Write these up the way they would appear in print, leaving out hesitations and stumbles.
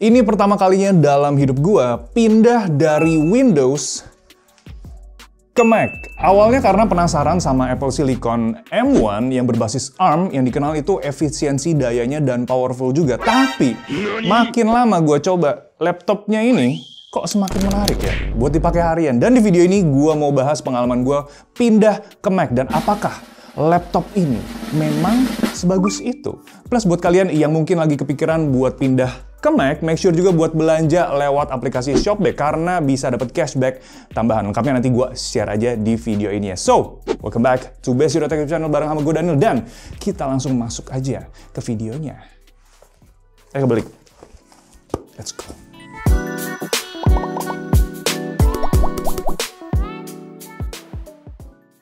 Ini pertama kalinya dalam hidup gua pindah dari Windows ke Mac. Awalnya karena penasaran sama Apple Silicon M1 yang berbasis ARM yang dikenal itu efisiensi dayanya dan powerful juga. Tapi makin lama gua coba, laptopnya ini kok semakin menarik ya buat dipakai harian. Dan di video ini gua mau bahas pengalaman gua pindah ke Mac dan apakah laptop ini memang sebagus itu. Plus buat kalian yang mungkin lagi kepikiran buat pindah ke Mac, make sure juga buat belanja lewat aplikasi Shopback karena bisa dapat cashback tambahan. Lengkapnya nanti gue share aja di video ini ya. So, welcome back to Best Euro Tech Channel bareng sama gue Daniel dan kita langsung masuk aja ke videonya. Kebalik. Let's go.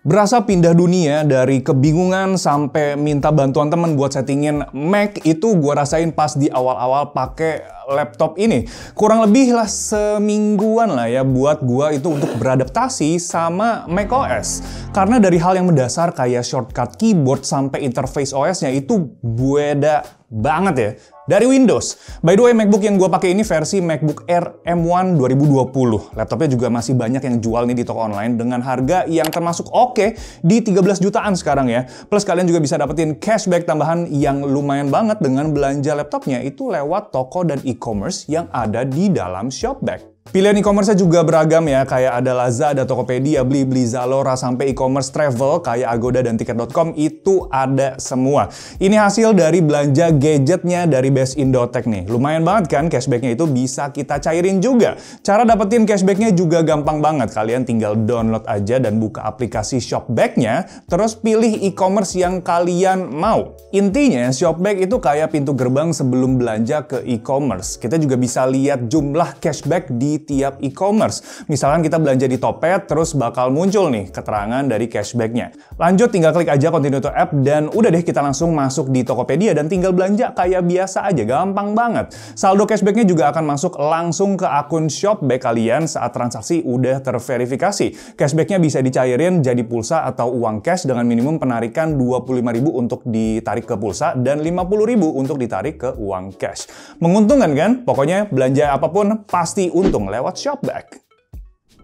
Berasa pindah dunia dari kebingungan sampai minta bantuan temen buat settingin Mac itu gue rasain pas di awal-awal pakai laptop ini. Kurang lebih lah semingguan lah ya buat gue itu untuk beradaptasi sama macOS. Karena dari hal yang mendasar kayak shortcut keyboard sampai interface OS-nya itu beda banget ya dari Windows. By the way, MacBook yang gue pakai ini versi MacBook Air M1 2020. Laptopnya juga masih banyak yang jual nih di toko online dengan harga yang termasuk oke di 13 jutaan sekarang ya. Plus kalian juga bisa dapetin cashback tambahan yang lumayan banget dengan belanja laptopnya itu lewat toko dan e-commerce yang ada di dalam Shopback. Pilihan e-commerce-nya juga beragam ya, kayak ada Lazada, Tokopedia, Blibli, Zalora, sampai e-commerce travel kayak Agoda dan Tiket.com itu ada semua. Ini hasil dari belanja gadgetnya dari Best Indotech nih. Lumayan banget kan cashback-nya itu bisa kita cairin juga. Cara dapetin cashback-nya juga gampang banget. Kalian tinggal download aja dan buka aplikasi Shopback-nya, terus pilih e-commerce yang kalian mau. Intinya, Shopback itu kayak pintu gerbang sebelum belanja ke e-commerce. Kita juga bisa lihat jumlah cashback di tiap e-commerce. Misalkan kita belanja di Topet, terus bakal muncul nih keterangan dari cashback-nya. Lanjut, tinggal klik aja continue to app dan udah deh kita langsung masuk di Tokopedia dan tinggal belanja kayak biasa aja, gampang banget. Saldo cashback-nya juga akan masuk langsung ke akun Shopback kalian saat transaksi udah terverifikasi. Cashback-nya bisa dicairin jadi pulsa atau uang cash dengan minimum penarikan 25.000 untuk ditarik ke pulsa dan 50.000 untuk ditarik ke uang cash. Menguntungkan kan? Pokoknya belanja apapun pasti untung lewat Shopback.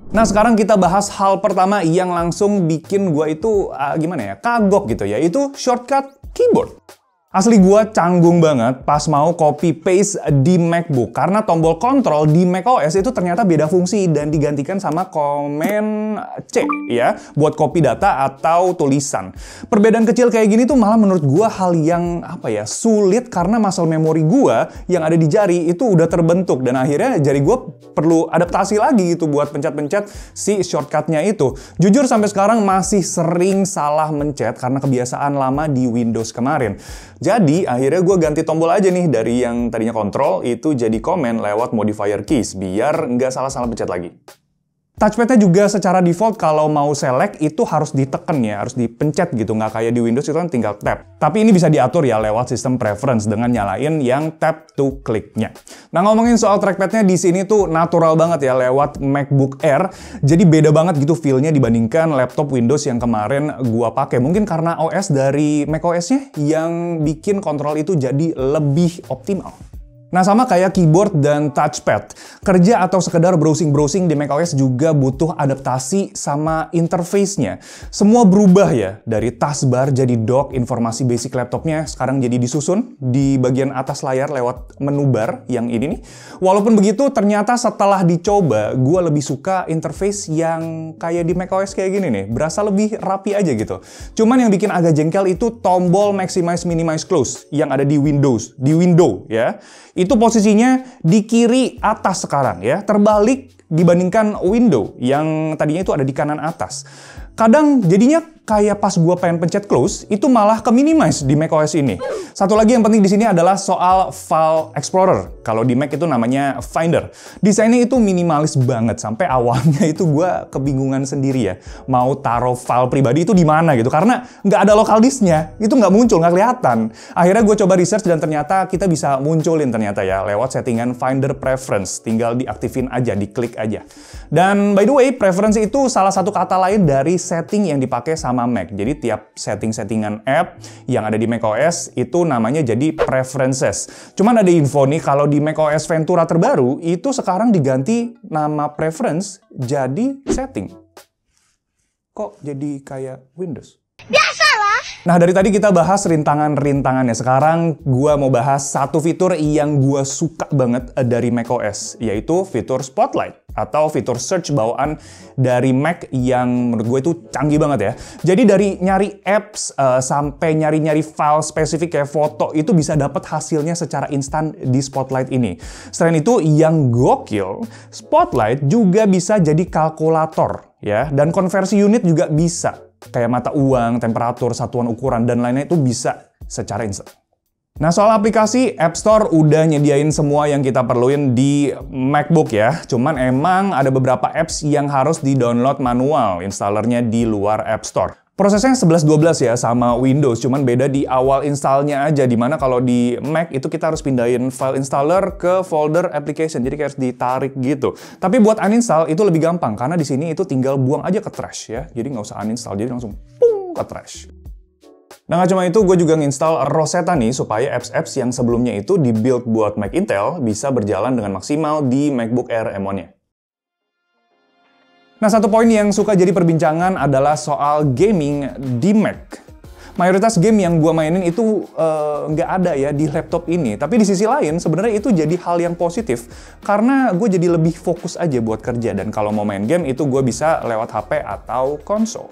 Nah, sekarang kita bahas hal pertama yang langsung bikin gua itu gimana ya, kagok gitu ya, itu shortcut keyboard. Asli gua canggung banget pas mau copy paste di MacBook karena tombol kontrol di macOS itu ternyata beda fungsi dan digantikan sama Command C ya buat copy data atau tulisan. Perbedaan kecil kayak gini tuh malah menurut gua hal yang sulit karena muscle memory gua yang ada di jari itu udah terbentuk dan akhirnya jari gua perlu adaptasi lagi gitu buat pencet-pencet si shortcutnya itu. Jujur sampai sekarang masih sering salah mencet karena kebiasaan lama di Windows kemarin. Jadi akhirnya gue ganti tombol aja nih dari yang tadinya kontrol itu jadi command lewat modifier keys biar nggak salah-salah pencet lagi. Touchpad-nya juga secara default kalau mau select itu harus diteken ya, harus dipencet gitu, nggak kayak di Windows itu kan tinggal tap. Tapi ini bisa diatur ya lewat sistem preference dengan nyalain yang tap to click-nya. Nah, ngomongin soal trackpad-nya di sini tuh natural banget ya lewat MacBook Air. Jadi beda banget gitu feel-nya dibandingkan laptop Windows yang kemarin gua pakai. Mungkin karena OS dari macOS-nya yang bikin kontrol itu jadi lebih optimal. Nah, sama kayak keyboard dan touchpad, kerja atau sekedar browsing-browsing di macOS juga butuh adaptasi sama interface-nya. Semua berubah ya, dari taskbar jadi dock, informasi basic laptopnya sekarang jadi disusun di bagian atas layar lewat menu bar yang ini nih. Walaupun begitu, ternyata setelah dicoba, gue lebih suka interface yang kayak di macOS kayak gini nih, berasa lebih rapi aja gitu. Cuman yang bikin agak jengkel itu tombol maximize, minimize, close yang ada di Windows, di window ya. Itu posisinya di kiri atas sekarang ya, terbalik dibandingkan window yang tadinya itu ada di kanan atas. Kadang jadinya kayak pas gua pengen pencet close, itu malah ke minimize di macOS ini. Satu lagi yang penting di sini adalah soal file explorer. Kalau di Mac itu namanya Finder. Desainnya itu minimalis banget, sampai awalnya itu gua kebingungan sendiri ya. Mau taruh file pribadi itu di mana gitu, karena nggak ada local disk-nya. Itu nggak muncul, nggak kelihatan. Akhirnya gue coba research dan ternyata kita bisa munculin ternyata ya, lewat settingan Finder Preference. Tinggal diaktifin aja, diklik aja. Dan by the way, preference itu salah satu kata lain dari setting yang dipakai sama Mac. Jadi tiap setting-settingan app yang ada di macOS itu namanya jadi preferences. Cuman ada info nih, kalau di macOS Ventura terbaru itu sekarang diganti nama preference jadi setting. Kok jadi kayak Windows? Nah, dari tadi kita bahas rintangan-rintangannya. Sekarang gua mau bahas satu fitur yang gua suka banget dari macOS, yaitu fitur Spotlight atau fitur search bawaan dari Mac yang menurut gue itu canggih banget ya. Jadi dari nyari apps sampai nyari-nyari file spesifik kayak foto itu bisa dapat hasilnya secara instan di Spotlight ini. Selain itu, yang gokil, Spotlight juga bisa jadi kalkulator ya, dan konversi unit juga bisa. Kayak mata uang, temperatur, satuan ukuran, dan lainnya itu bisa secara instan. Nah, soal aplikasi, App Store udah nyediain semua yang kita perluin di MacBook ya. Cuman emang ada beberapa apps yang harus di-download manual, installernya di luar App Store. Prosesnya 11-12 ya sama Windows, cuman beda di awal installnya aja, dimana kalau di Mac itu kita harus pindahin file installer ke folder application, jadi kayak harus ditarik gitu. Tapi buat uninstall itu lebih gampang, karena di sini itu tinggal buang aja ke trash ya, jadi nggak usah uninstall, jadi langsung pung ke trash. Nah, nggak cuma itu, gue juga nginstal Rosetta nih, supaya apps-apps yang sebelumnya itu di-build buat Mac Intel bisa berjalan dengan maksimal di MacBook Air M1-nya. Nah, satu poin yang suka jadi perbincangan adalah soal gaming di Mac. Mayoritas game yang gue mainin itu nggak ada ya di laptop ini. Tapi di sisi lain, sebenarnya itu jadi hal yang positif. Karena gue jadi lebih fokus aja buat kerja. Dan kalau mau main game, itu gue bisa lewat HP atau konsol.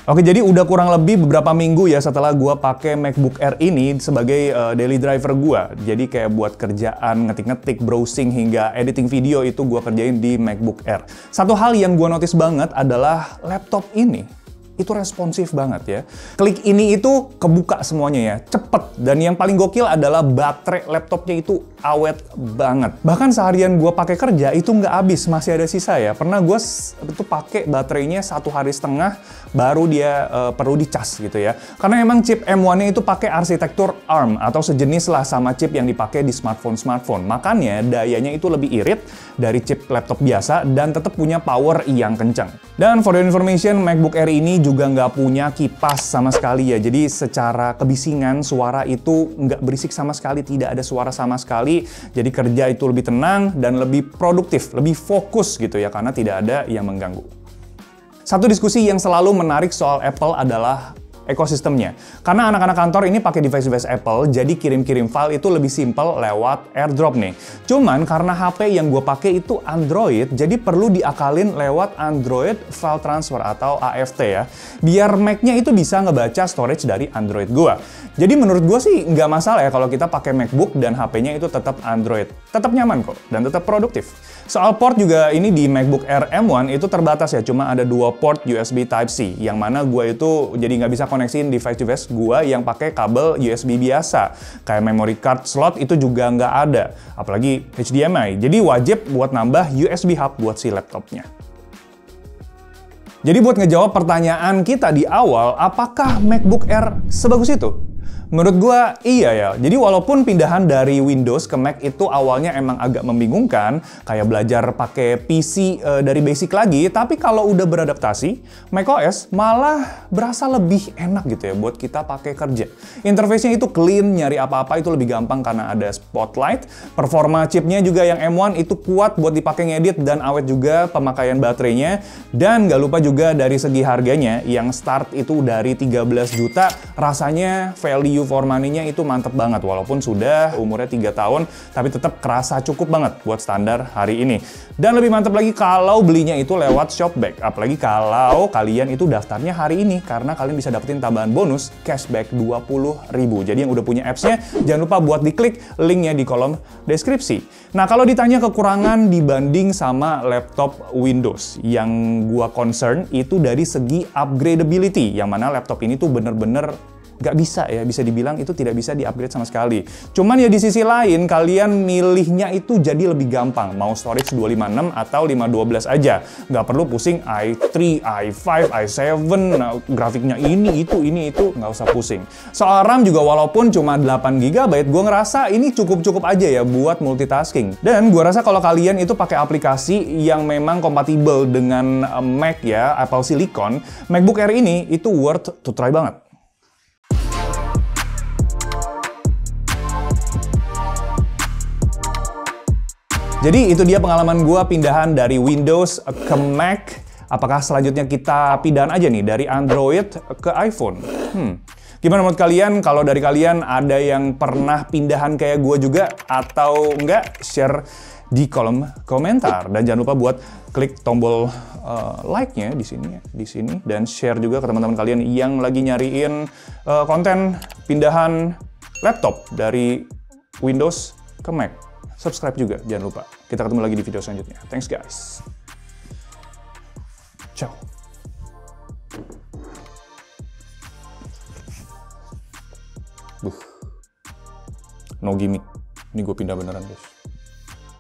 Oke, jadi udah kurang lebih beberapa minggu ya setelah gua pakai MacBook Air ini sebagai daily driver gua. Jadi kayak buat kerjaan, ngetik-ngetik, browsing, hingga editing video itu gua kerjain di MacBook Air. Satu hal yang gua notice banget adalah laptop ini itu responsif banget ya. Klik ini itu kebuka semuanya ya, cepet. Dan yang paling gokil adalah baterai laptopnya itu awet banget. Bahkan seharian gue pakai kerja itu nggak habis, masih ada sisa ya. Pernah gue itu pakai baterainya 1,5 hari baru dia perlu dicas gitu ya. Karena emang chip M1-nya itu pakai arsitektur ARM atau sejenis lah sama chip yang dipakai di smartphone. Makanya dayanya itu lebih irit dari chip laptop biasa dan tetap punya power yang kencang. Dan for your information, MacBook Air ini juga nggak punya kipas sama sekali ya. Jadi secara kebisingan suara itu nggak berisik sama sekali, tidak ada suara sama sekali. Jadi kerja itu lebih tenang dan lebih produktif, lebih fokus gitu ya, karena tidak ada yang mengganggu. Satu diskusi yang selalu menarik soal Apple adalah ekosistemnya. Karena anak-anak kantor ini pakai device-device Apple, jadi kirim-kirim file itu lebih simpel lewat AirDrop nih. Cuman karena HP yang gue pakai itu Android, jadi perlu diakalin lewat Android File Transfer atau AFT ya. Biar Mac-nya itu bisa ngebaca storage dari Android gue. Jadi menurut gue sih nggak masalah ya kalau kita pakai MacBook dan HP-nya itu tetap Android. Tetap nyaman kok, dan tetap produktif. Soal port juga ini di MacBook Air M1 itu terbatas ya, cuma ada 2 port USB Type-C, yang mana gue itu jadi nggak bisa koneksiin device-device gue yang pakai kabel USB biasa. Kayak memory card slot itu juga nggak ada, apalagi HDMI. Jadi wajib buat nambah USB hub buat si laptopnya. Jadi buat ngejawab pertanyaan kita di awal, apakah MacBook Air sebagus itu? Menurut gua iya ya. Jadi walaupun pindahan dari Windows ke Mac itu awalnya emang agak membingungkan, kayak belajar pakai PC dari basic lagi, tapi kalau udah beradaptasi, macOS malah berasa lebih enak gitu ya buat kita pakai kerja. Interface-nya itu clean, nyari apa-apa itu lebih gampang karena ada Spotlight. Performa chipnya juga yang M1 itu kuat buat dipakai ngedit dan awet juga pemakaian baterainya. Dan nggak lupa juga dari segi harganya, yang start itu dari 13 juta, rasanya value for money-nya itu mantep banget, walaupun sudah umurnya 3 tahun, tapi tetap kerasa cukup banget buat standar hari ini. Dan lebih mantep lagi kalau belinya itu lewat Shopback, apalagi kalau kalian itu daftarnya hari ini, karena kalian bisa dapetin tambahan bonus cashback 20.000. Jadi yang udah punya apps-nya, jangan lupa buat diklik linknya di kolom deskripsi. Nah, kalau ditanya kekurangan dibanding sama laptop Windows, yang gua concern itu dari segi upgradability, yang mana laptop ini tuh bener-bener nggak bisa ya, bisa dibilang itu tidak bisa di-upgrade sama sekali. Cuman ya di sisi lain, kalian milihnya itu jadi lebih gampang. Mau storage 256 atau 512 aja. Nggak perlu pusing i3, i5, i7, nah, grafiknya ini, itu, nggak usah pusing. Soal RAM juga walaupun cuma 8 GB, gue ngerasa ini cukup-cukup aja ya buat multitasking. Dan gue rasa kalau kalian itu pakai aplikasi yang memang kompatibel dengan Mac ya, Apple Silicon, MacBook Air ini itu worth to try banget. Jadi itu dia pengalaman gue pindahan dari Windows ke Mac. Apakah selanjutnya kita pindahan aja nih dari Android ke iPhone? Gimana menurut kalian? Kalau dari kalian ada yang pernah pindahan kayak gue juga atau enggak? Share di kolom komentar. Dan jangan lupa buat klik tombol like-nya di sini dan share juga ke teman-teman kalian yang lagi nyariin konten pindahan laptop dari Windows ke Mac. Subscribe juga, jangan lupa. Kita ketemu lagi di video selanjutnya. Thanks guys. Ciao. No gimmick. Ini gue pindah beneran guys.